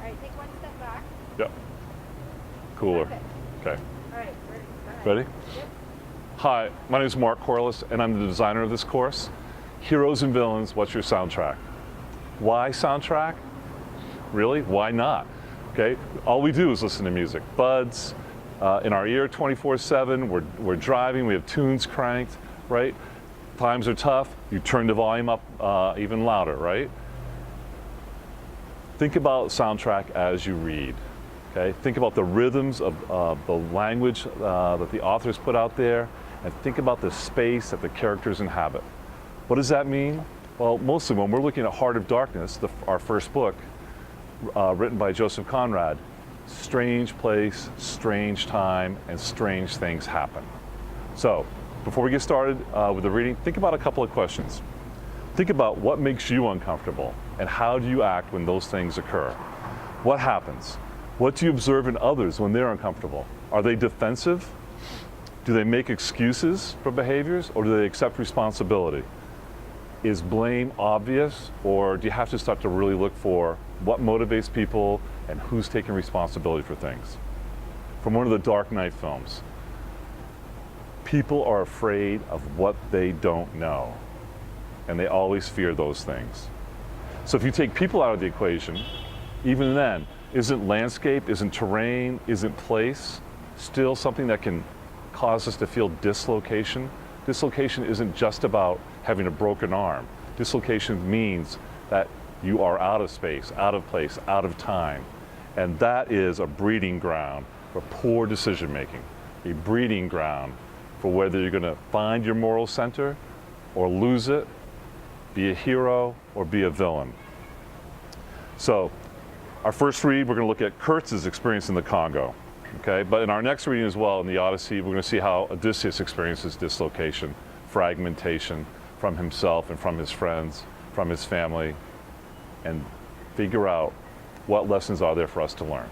right, take one step back. Yep. Cooler. Perfect. Okay. All right, ready? Ready? Yep. Hi, my name is Mark Corliss, and I'm the designer of this course. Heroes and Villains, what's your soundtrack? Why soundtrack? Really? Why not? Okay, all we do is listen to music. Buds in our ear 24/7, we're driving, we have tunes cranked, right? Times are tough, you turn the volume up even louder, right? Think about soundtrack as you read. Okay? Think about the rhythms of the language that the authors put out there, and think about the space that the characters inhabit. What does that mean? Well, mostly when we're looking at Heart of Darkness, our first book, written by Joseph Conrad, strange place, strange time, and strange things happen. So, before we get started with the reading, think about a couple of questions. Think about what makes you uncomfortable, and how do you act when those things occur? What happens? What do you observe in others when they're uncomfortable? Are they defensive? Do they make excuses for behaviors, or do they accept responsibility? Is blame obvious, or do you have to start to really look for what motivates people and who's taking responsibility for things? From one of the Dark Knight films, people are afraid of what they don't know, and they always fear those things. So if you take people out of the equation, even then, isn't landscape, isn't terrain, isn't place still something that can cause us to feel dislocation? Dislocation isn't just about having a broken arm. Dislocation means that you are out of space, out of place, out of time. And that is a breeding ground for poor decision making, a breeding ground for whether you're going to find your moral center or lose it, be a hero or be a villain. So, our first read, we're going to look at Kurtz's experience in the Congo. Okay? But in our next reading as well, in the Odyssey, we're going to see how Odysseus experiences dislocation, fragmentation from himself and from his friends, from his family, and figure out what lessons are there for us to learn.